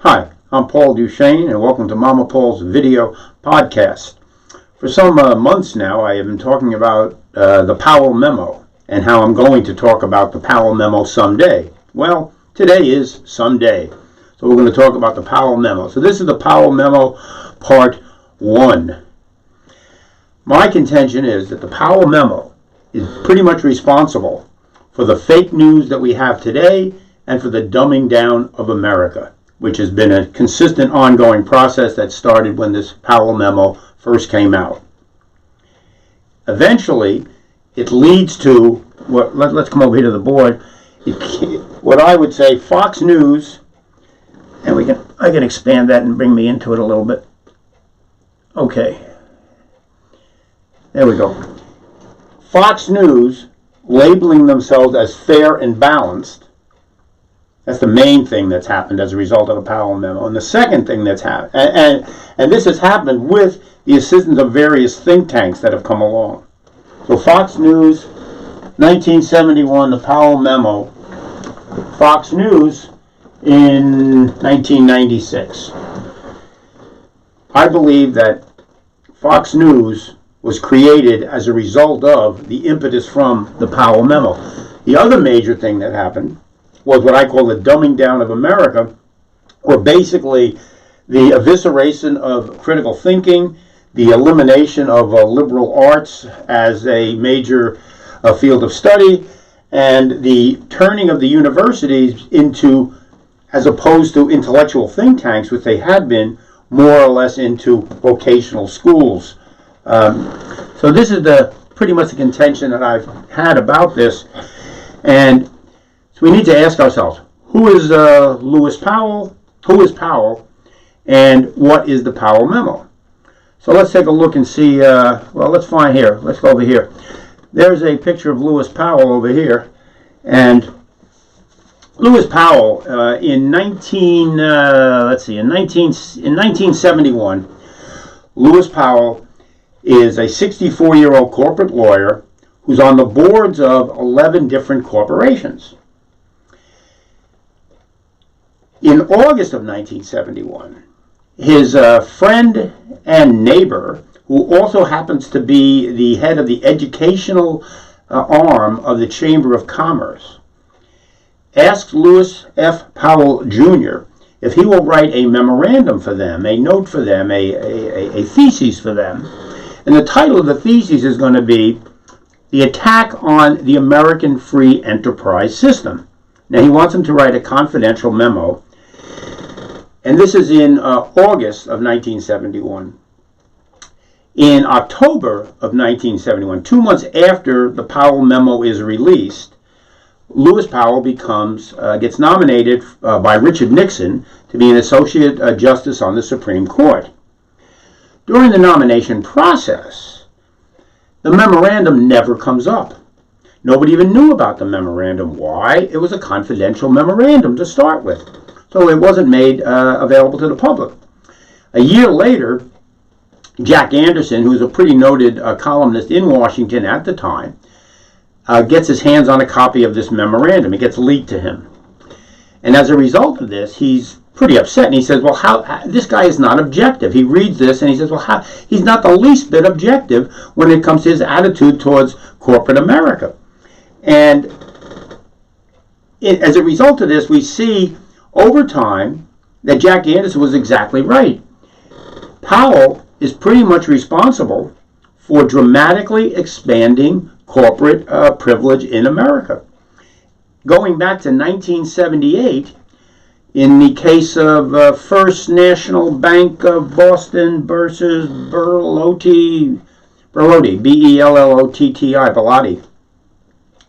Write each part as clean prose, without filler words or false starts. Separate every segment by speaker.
Speaker 1: Hi, I'm Paul Duchesne, and welcome to Mama Paul's video podcast. For some months now, I have been talking about the Powell Memo and how I'm going to talk about the Powell Memo someday. Well, today is someday. So we're going to talk about the Powell Memo. So this is the Powell Memo Part 1. My contention is that the Powell Memo is pretty much responsible for the fake news that we have today and for the dumbing down of America, which has been a consistent ongoing process that started when this Powell Memo first came out. Eventually, it leads to what, let's come over here to the board, what I would say Fox News, and I can expand that and bring me into it a little bit. Okay, there we go. Fox News labeling themselves as fair and balanced. That's the main thing that's happened as a result of the Powell Memo. And the second thing that's happened, and this has happened with the assistance of various think tanks that have come along. So Fox News, 1971, the Powell Memo. Fox News in 1996. I believe that Fox News was created as a result of the impetus from the Powell Memo. The other major thing that happened was what I call the dumbing down of America, or basically the evisceration of critical thinking, the elimination of liberal arts as a major field of study, and the turning of the universities into, as opposed to intellectual think tanks, which they had been, more or less into vocational schools. So this is pretty much the contention that I've had about this. And so we need to ask ourselves, who is Lewis Powell? Who is Powell? And what is the Powell Memo? So let's take a look and see. Let's find here. Let's go over here. There's a picture of Lewis Powell over here. And Lewis Powell, in 1971, Lewis Powell is a 64-year-old corporate lawyer who's on the boards of 11 different corporations. In August of 1971, his friend and neighbor, who also happens to be the head of the educational arm of the Chamber of Commerce, asked Lewis F. Powell Jr. if he will write a memorandum for them, a note for them, a thesis for them. And the title of the thesis is going to be The Attack on the American Free Enterprise System. Now, he wants him to write a confidential memo. And this is in August of 1971. In October of 1971, 2 months after the Powell Memo is released, Lewis Powell gets nominated by Richard Nixon to be an Associate Justice on the Supreme Court. During the nomination process, the memorandum never comes up. Nobody even knew about the memorandum. Why? It was a confidential memorandum to start with. So it wasn't made available to the public. A year later, Jack Anderson, who was a pretty noted columnist in Washington at the time, gets his hands on a copy of this memorandum. It gets leaked to him. And as a result of this, he's pretty upset. And he says, well, this guy is not objective. He reads this and he says, well, he's not the least bit objective when it comes to his attitude towards corporate America. And as a result of this, we see over time that Jack Anderson was exactly right. Powell is pretty much responsible for dramatically expanding corporate privilege in America. Going back to 1978, in the case of First National Bank of Boston versus Bellotti, Bellotti, Bellotti.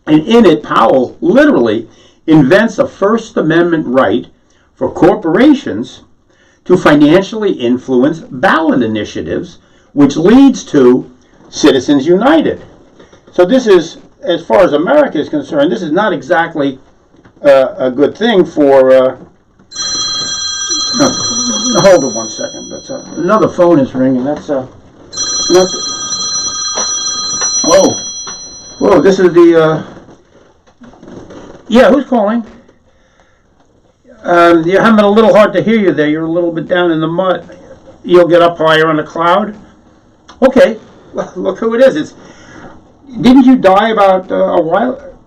Speaker 1: And in it, Powell literally invents a First Amendment right for corporations to financially influence ballot initiatives, which leads to Citizens United. So this is, as far as America is concerned, this is not exactly a good thing for... hold it 1 second. That's another phone is ringing. That's whoa! This is the. Yeah, who's calling? You're having a little hard to hear you there. You're a little bit down in the mud. You'll get up higher on the cloud. Okay, well, look who it is. Didn't you die about a while?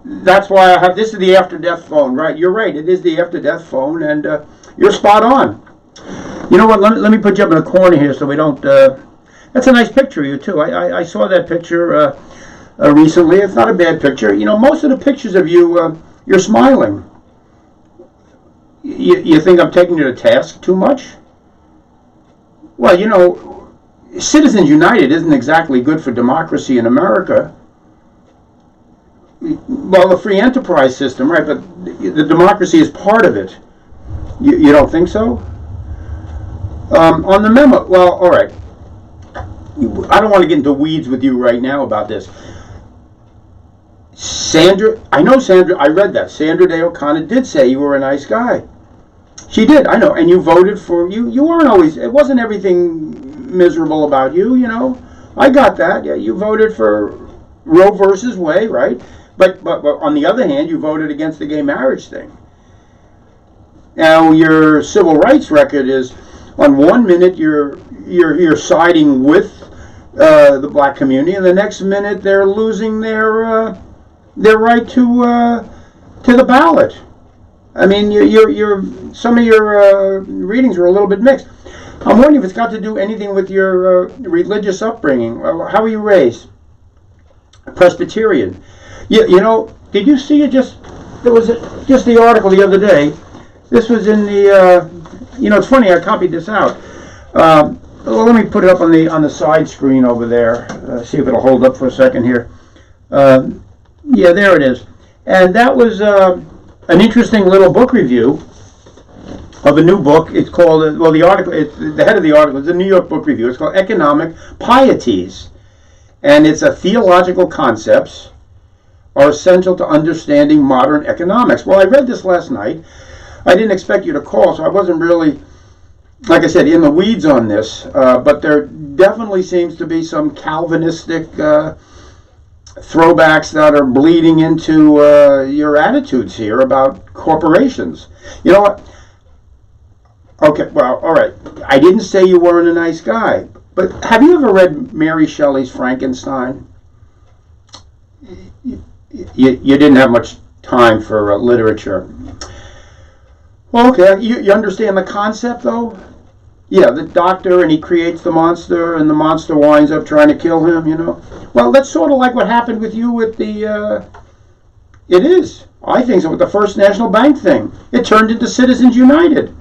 Speaker 1: That's why I have, this is the after death phone, right? You're right, it is the after death phone, and you're spot on. You know what, let me put you up in a corner here so we don't, that's a nice picture of you too. I saw that picture recently. It's not a bad picture. You know, most of the pictures of you, you're smiling. You think I'm taking you to task too much? Well, you know, Citizens United isn't exactly good for democracy in America. Well, the free enterprise system, right, but the democracy is part of it. You don't think so? On the memo, well, all right. I don't want to get into weeds with you right now about this. I know Sandra, I read that. Sandra Day O'Connor did say you were a nice guy. She did, I know, and you voted for, you weren't always, it wasn't everything miserable about you, you know. I got that, yeah, you voted for Roe versus Wade, right? But on the other hand, you voted against the gay marriage thing. Now, your civil rights record is, on one minute you're siding with the black community, and the next minute they're losing their right to the ballot. I mean, some of your readings are a little bit mixed. I'm wondering if it's got to do anything with your religious upbringing. How were you raised? Presbyterian. You know, did you see it there was just the article the other day. This was in the, you know, it's funny, I copied this out. Well, let me put it up on the side screen over there. See if it'll hold up for a second here. Yeah, there it is. And that was an interesting little book review of a new book. It's called, well, the article, the head of the article is a New York Book Review. It's called Economic Pieties. And it's a theological concepts are essential to understanding modern economics. Well, I read this last night. I didn't expect you to call, so I wasn't really, like I said, in the weeds on this. But there definitely seems to be some Calvinistic throwbacks that are bleeding into your attitudes here about corporations. You know what? Okay, well, all right. I didn't say you weren't a nice guy, but have you ever read Mary Shelley's Frankenstein? You didn't have much time for literature. Well, okay, you understand the concept, though? Yeah, the doctor, and he creates the monster, and the monster winds up trying to kill him, you know? Well, that's sort of like what happened with you with the, it is. I think so, with the First National Bank thing. It turned into Citizens United.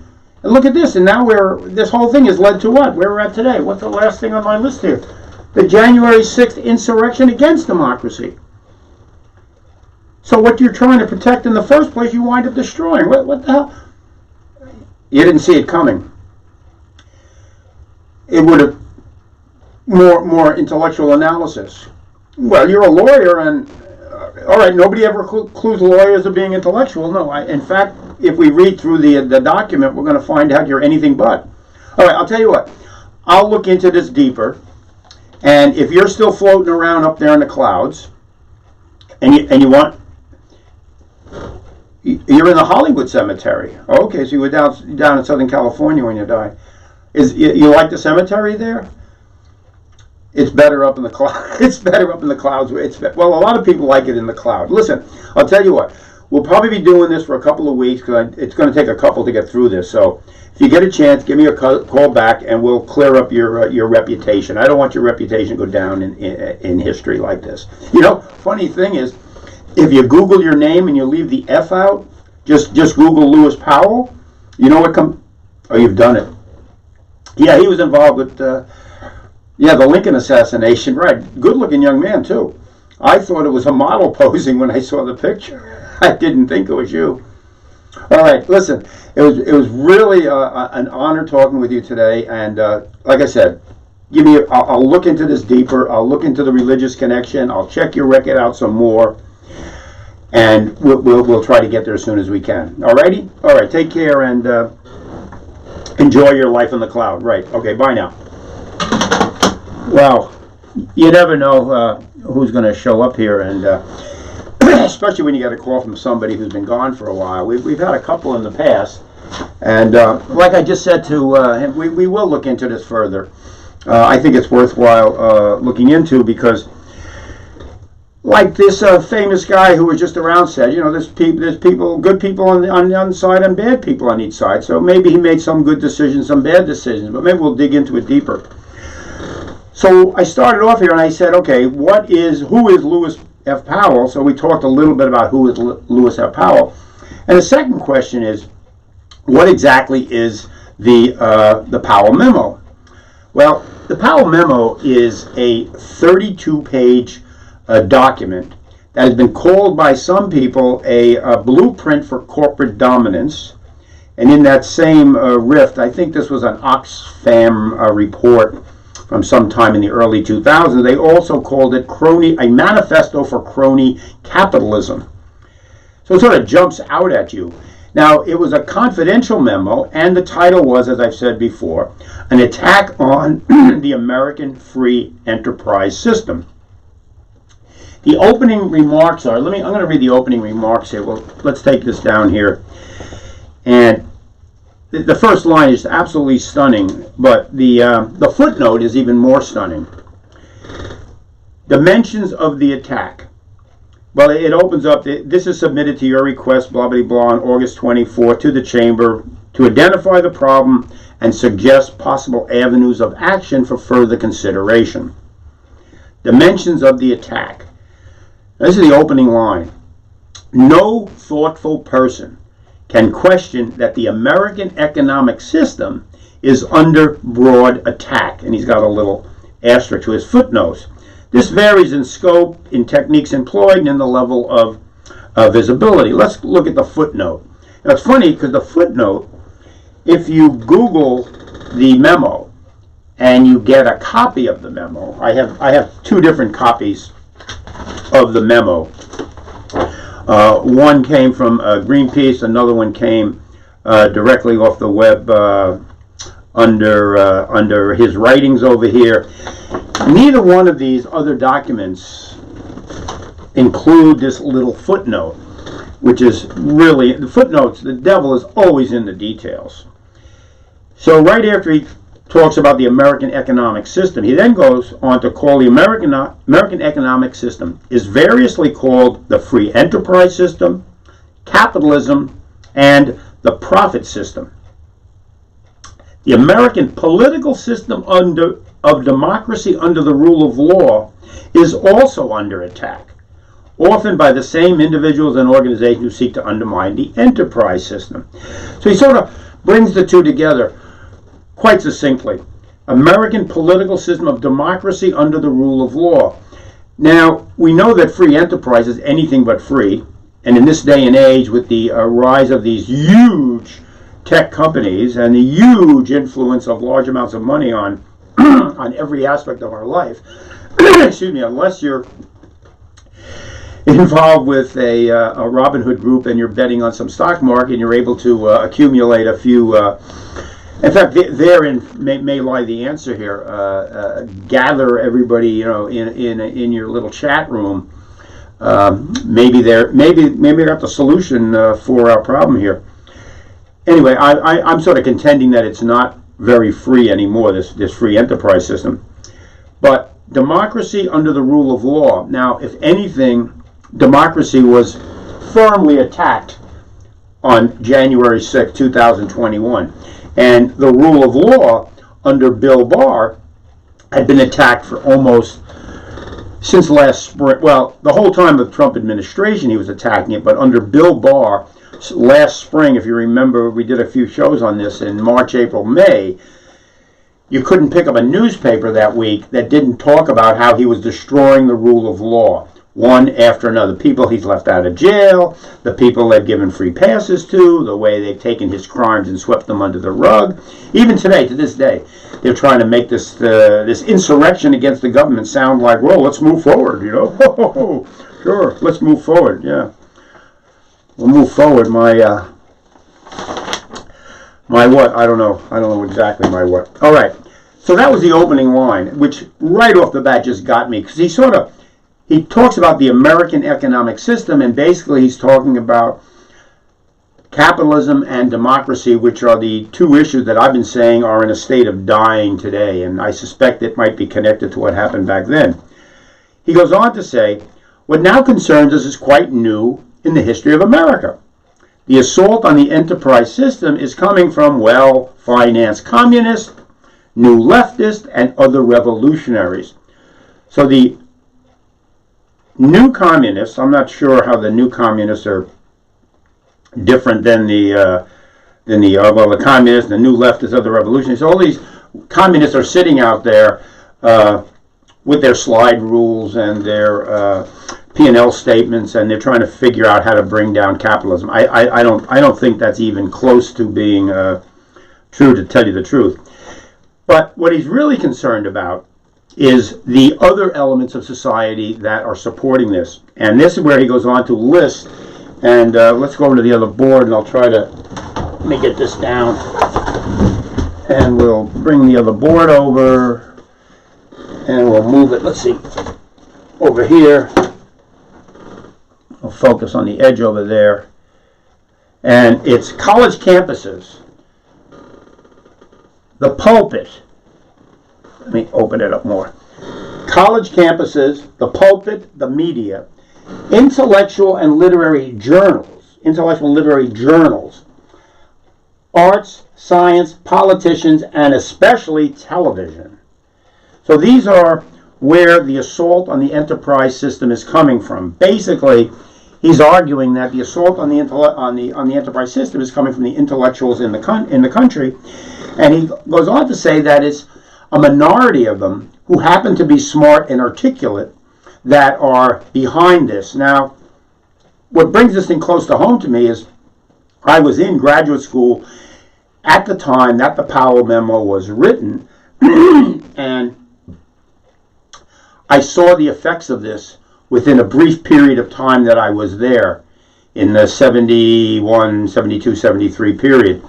Speaker 1: And look at this, and now this whole thing has led to what? Where we're at today. What's the last thing on my list here? The January 6th insurrection against democracy. So what you're trying to protect in the first place, you wind up destroying. What the hell? You didn't see it coming. It would have more intellectual analysis. Well, you're a lawyer, and all right, nobody ever clues lawyers as being intellectual. No, in fact, if we read through the document, we're going to find out you're anything but. All right, I'll tell you what. I'll look into this deeper, and if you're still floating around up there in the clouds, and you want, you're in the Hollywood Cemetery. Okay, so you were down in Southern California when you died. You like the cemetery there? It's better up in the cloud. It's better up in the clouds. Well, a lot of people like it in the cloud. Listen, I'll tell you what. We'll probably be doing this for a couple of weeks because it's going to take a couple to get through this. So if you get a chance, give me a call back, and we'll clear up your reputation. I don't want your reputation to go down in history like this. You know, funny thing is, if you Google your name and you leave the F out, just Google Lewis Powell, you know what comes? Oh, you've done it. Yeah, he was involved with, the Lincoln assassination. Right, good-looking young man, too. I thought it was a model posing when I saw the picture. I didn't think it was you. All right, listen, it was really an honor talking with you today, and like I said, I'll look into this deeper. I'll look into the religious connection. I'll check your record out some more, and we'll try to get there as soon as we can. All righty? All right, take care, and enjoy your life in the cloud. Right, okay, bye now. Well, you never know who's going to show up here, and especially when you get a call from somebody who's been gone for a while. We've had a couple in the past, and like I just said to him, we will look into this further. I think it's worthwhile looking into, because like this famous guy who was just around said, you know, there's people, good people on one side and bad people on each side. So maybe he made some good decisions, some bad decisions, but maybe we'll dig into it deeper. So I started off here and I said, okay, who is Lewis F. Powell? So we talked a little bit about who is Lewis F. Powell. And the second question is, what exactly is the Powell Memo? Well, the Powell Memo is a 32-page document that has been called by some people a blueprint for corporate dominance. And in that same rift, I think this was an Oxfam report from sometime in the early 2000s, they also called it a manifesto for crony capitalism. So it sort of jumps out at you. Now, it was a confidential memo, and the title was, as I've said before, an attack on the American free enterprise system. The opening remarks are, I'm going to read the opening remarks here. Well, let's take this down here. And the first line is absolutely stunning, but the footnote is even more stunning. Dimensions of the attack. Well, it opens up, this is submitted to your request, blah, blah, blah, on August 24th to the Chamber to identify the problem and suggest possible avenues of action for further consideration. Dimensions of the attack. This is the opening line. No thoughtful person can question that the American economic system is under broad attack. And he's got a little asterisk to his footnotes. This varies in scope, in techniques employed, and in the level of visibility. Let's look at the footnote. Now, it's funny because the footnote, if you Google the memo and you get a copy of the memo, I have two different copies of the memo. One came from Greenpeace, another one came directly off the web under his writings over here. Neither one of these other documents include this little footnote, which is really, the footnotes, the devil is always in the details. So right after he talks about the American economic system, he then goes on to call the American economic system is variously called the free enterprise system, capitalism, and the profit system. The American political system of democracy under the rule of law is also under attack, often by the same individuals and organizations who seek to undermine the enterprise system. So he sort of brings the two together quite succinctly. American political system of democracy under the rule of law. Now, we know that free enterprise is anything but free, and in this day and age, with the rise of these huge tech companies and the huge influence of large amounts of money on on every aspect of our life, excuse me, unless you're involved with a Robin Hood group and you're betting on some stock market and you're able to accumulate a few, in fact, therein may lie the answer here. Gather everybody, you know, in your little chat room. Maybe they got the solution for our problem here. Anyway, I'm sort of contending that it's not very free anymore, this free enterprise system. But democracy under the rule of law. Now, if anything, democracy was firmly attacked on January 6, 2021. And the rule of law under Bill Barr had been attacked for almost since last spring. Well, the whole time of the Trump administration he was attacking it, but under Bill Barr, last spring, if you remember, we did a few shows on this in March, April, May. You couldn't pick up a newspaper that week that didn't talk about how he was destroying the rule of law, one after another. People he's left out of jail, the people they've given free passes to, the way they've taken his crimes and swept them under the rug. Even today, to this day, they're trying to make this this insurrection against the government sound like, well, let's move forward, you know. Sure, let's move forward, yeah. We'll move forward. My what? I don't know exactly my what. All right. So that was the opening line, which right off the bat just got me, because he talks about the American economic system, and basically he's talking about capitalism and democracy, which are the two issues that I've been saying are in a state of dying today, and I suspect it might be connected to what happened back then. He goes on to say, what now concerns us is quite new in the history of America. The assault on the enterprise system is coming from well-financed communists, new leftists, and other revolutionaries. So the new communists, I'm not sure how the new communists are different than the communists, the new leftists, other revolutionaries. All these communists are sitting out there with their slide rules and their P&L statements, and they're trying to figure out how to bring down capitalism. I don't think that's even close to being true, to tell you the truth. But what he's really concerned about is the other elements of society that are supporting this. And this is where he goes on to list, and let's go over to the other board, and I'll try to, let me get this down, and we'll bring the other board over, and we'll move it, let's see, over here. We'll focus on the edge over there. And it's college campuses, the pulpit. Let me open it up more. College campuses, the pulpit, the media, intellectual and literary journals, arts, science, politicians, and especially television. So these are where the assault on the enterprise system is coming from. Basically, he's arguing that the assault on the enterprise system is coming from the intellectuals in the country, and he goes on to say that it's a minority of them who happen to be smart and articulate that are behind this. Now, what brings this thing close to home to me is I was in graduate school at the time that the Powell Memo was written, and I saw the effects of this within a brief period of time that I was there in the 71, 72, 73 period.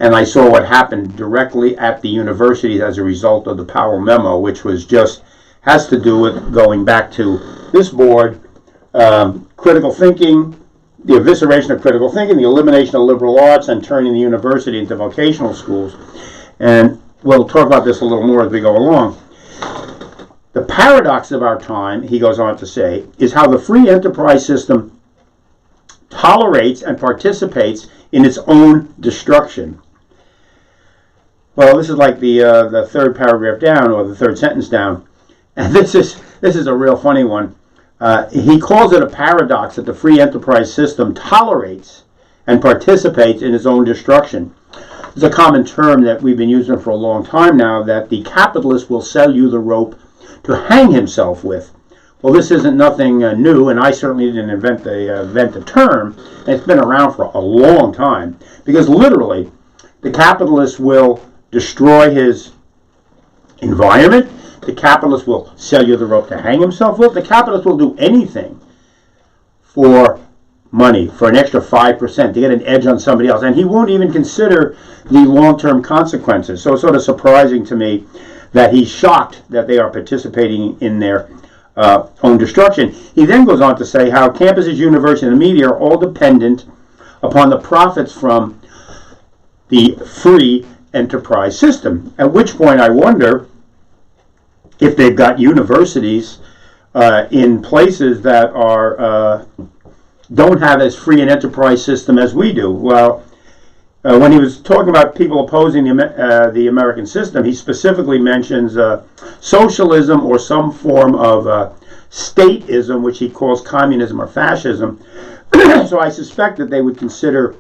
Speaker 1: And I saw what happened directly at the universities as a result of the Powell Memo, which was just, has to do with going back to this board, critical thinking, the evisceration of critical thinking, the elimination of liberal arts, and turning the university into vocational schools. And we'll talk about this a little more as we go along. The paradox of our time, he goes on to say, is how the free enterprise system tolerates and participates in its own destruction. Well, this is like the third paragraph down, or the third sentence down, and this is a real funny one. He calls it a paradox that the free enterprise system tolerates and participates in its own destruction. It's a common term that we've been using for a long time now, that the capitalist will sell you the rope to hang himself with. Well, this isn't nothing new, and I certainly didn't invent the term, and it's been around for a long time, because literally the capitalist will destroy his environment. The capitalist will sell you the rope to hang himself with. The capitalist will do anything for money, for an extra 5%, to get an edge on somebody else, and he won't even consider the long-term consequences. So it's sort of surprising to me that he's shocked that they are participating in their own destruction. He then goes on to say how campuses, universities, and the media are all dependent upon the profits from the free enterprise system. At which point I wonder if they've got universities in places that are don't have as free an enterprise system as we do. Well, when he was talking about people opposing the American system, he specifically mentions socialism or some form of statism, which he calls communism or fascism. So I suspect that they would consider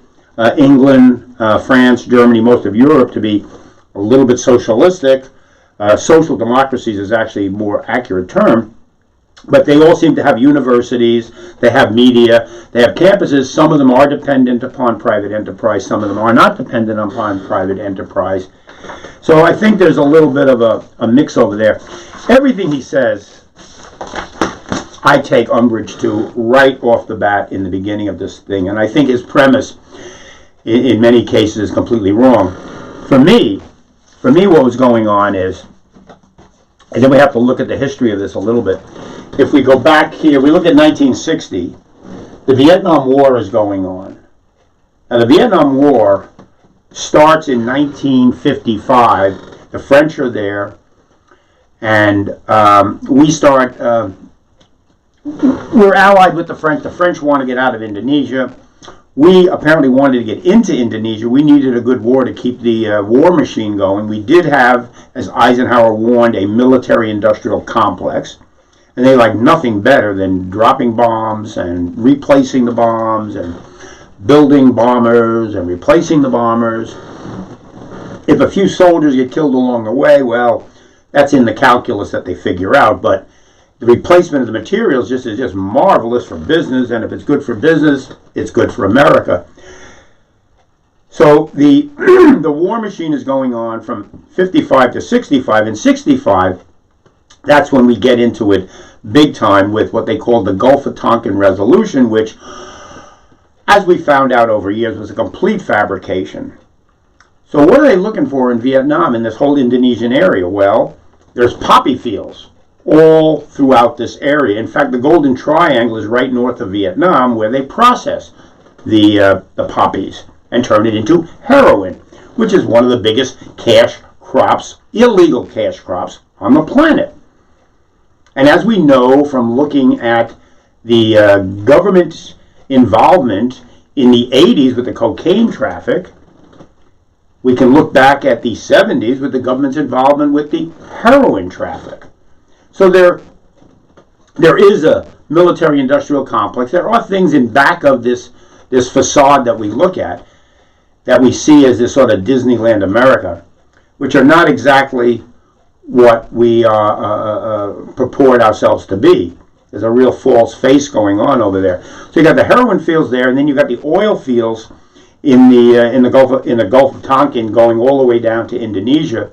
Speaker 1: England, France, Germany, most of Europe to be a little bit socialistic. Social democracies is actually a more accurate term. But they all seem to have universities, they have media, they have campuses. Some of them are dependent upon private enterprise, some of them are not dependent upon private enterprise. So I think there's a little bit of a mix over there. Everything he says, I take umbrage to right off the bat in the beginning of this thing. And I think his premise, in many cases, is completely wrong. For me, what was going on is, And then we have to look at the history of this a little bit. If we go back here, we look at 1960, the Vietnam War is going on. Now, the Vietnam War starts in 1955. The French are there, and we're allied with the French. The French want to get out of Indonesia. We apparently wanted to get into Indonesia. We needed a good war to keep the war machine going. We did have, as Eisenhower warned, a military-industrial complex. And they like nothing better than dropping bombs and replacing the bombs and building bombers and replacing the bombers. If a few soldiers get killed along the way, well, that's in the calculus that they figure out. But the replacement of the materials is just marvelous for business, and if it's good for business, it's good for America. So the the war machine is going on from 55 to 65. In 65, that's when we get into it big time with what they called the Gulf of Tonkin Resolution, which, as we found out over years, was a complete fabrication. So what are they looking for in Vietnam, in this whole Indonesian area? Well, there's poppy fields all throughout this area. In fact, the Golden Triangle is right north of Vietnam, where they process the poppies and turn it into heroin, which is one of the biggest cash crops, illegal cash crops, on the planet. And as we know from looking at the government's involvement in the 80s with the cocaine traffic, we can look back at the 70s with the government's involvement with the heroin traffic. So there is a military-industrial complex. There are things in back of this facade that we look at, that we see as this sort of Disneyland America, which are not exactly what we purport ourselves to be. There's a real false face going on over there. So you got the heroin fields there, and then you got the oil fields in the Gulf of Tonkin, going all the way down to Indonesia,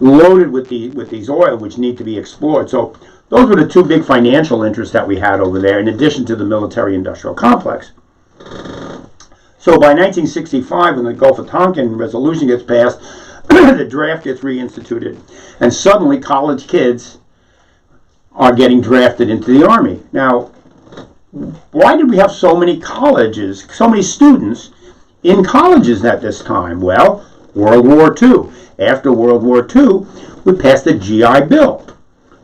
Speaker 1: loaded with these oil which need to be explored. So those were the two big financial interests that we had over there, in addition to the military-industrial complex. So by 1965, when the Gulf of Tonkin Resolution gets passed, the draft gets reinstituted, and suddenly college kids are getting drafted into the Army. Now, why did we have so many colleges, so many students in colleges at this time? Well, World War II. After World War II, we passed the GI Bill.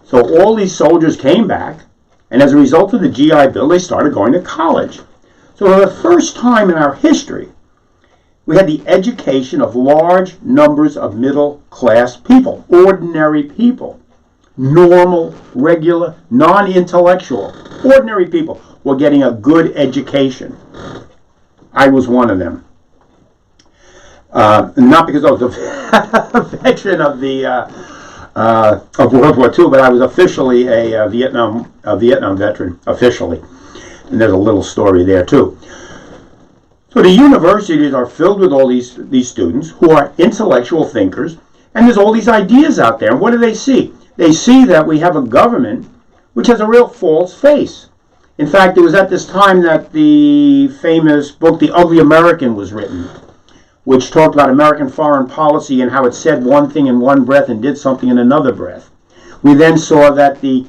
Speaker 1: So all these soldiers came back, and as a result of the GI Bill, they started going to college. So for the first time in our history, we had the education of large numbers of middle-class people, ordinary people, normal, regular, non-intellectual, ordinary people were getting a good education. I was one of them. Not because I was a veteran of World War II, but I was officially a Vietnam veteran, officially. And there's a little story there too. So the universities are filled with all these students who are intellectual thinkers, and there's all these ideas out there. And what do they see? They see that we have a government which has a real false face. In fact, it was at this time that the famous book, The Ugly American, was written, which talked about American foreign policy and how it said one thing in one breath and did something in another breath. We then saw that the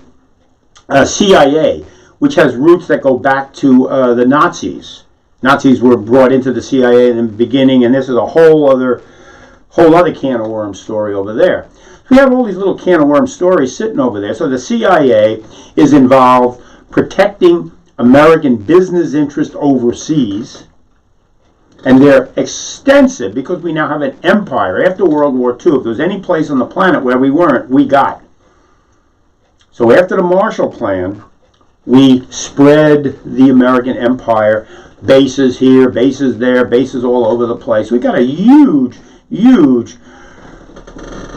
Speaker 1: CIA, which has roots that go back to the Nazis. Nazis were brought into the CIA in the beginning, and this is a whole other can of worms story over there. So we have all these little can of worms stories sitting over there. So the CIA is involved protecting American business interests overseas, and they're extensive because we now have an empire. After World War II, if there was any place on the planet where we weren't, we got. So after the Marshall Plan, we spread the American empire, bases here, bases there, bases all over the place. We got a huge, huge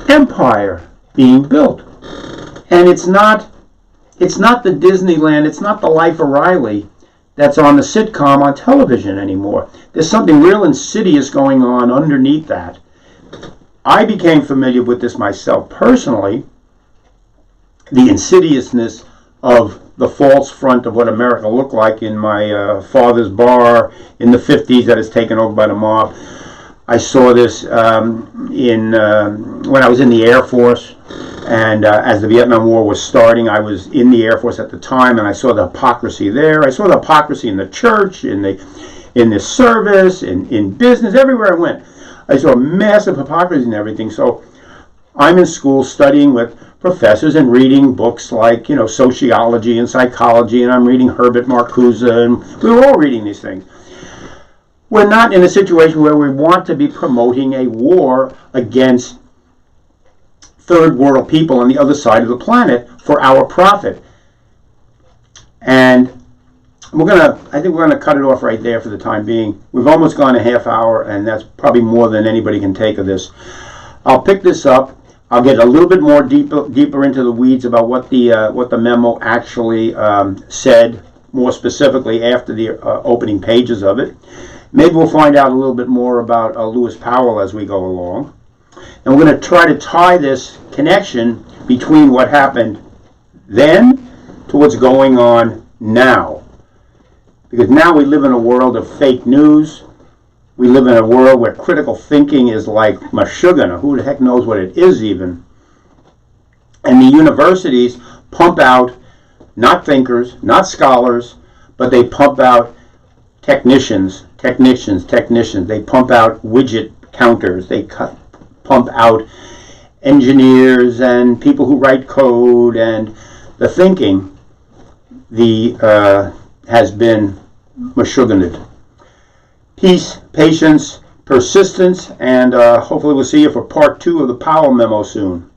Speaker 1: empire being built. And it's not the Disneyland, it's not the Life of Riley that's on the sitcom on television anymore. There's something real insidious going on underneath that. I became familiar with this myself personally, the insidiousness of the false front of what America looked like in my father's bar in the 50s that is taken over by the mob. I saw this when I was in the Air Force, and as the Vietnam War was starting. I was in the Air Force at the time, and I saw the hypocrisy there. I saw the hypocrisy in the church, in the service, in business, everywhere I went. I saw massive hypocrisy and everything. So I'm in school studying with professors and reading books like, sociology and psychology, and I'm reading Herbert Marcuse, and we were all reading these things. We're not in a situation where we want to be promoting a war against third world people on the other side of the planet for our profit. And I think we're gonna cut it off right there for the time being. We've almost gone a half hour, and that's probably more than anybody can take of this. I'll pick this up. I'll get a little bit more deeper into the weeds about what the memo actually said, more specifically after the opening pages of it. Maybe we'll find out a little bit more about Lewis Powell as we go along. And we're going to try to tie this connection between what happened then to what's going on now. Because now we live in a world of fake news. We live in a world where critical thinking is like mashugana. Who the heck knows what it is even? And the universities pump out not thinkers, not scholars, but they pump out technicians. They pump out widget counters. They pump out engineers and people who write code, and the thinking has been mashuganaed. Peace, patience, persistence, and hopefully we'll see you for part 2 of the Powell memo soon.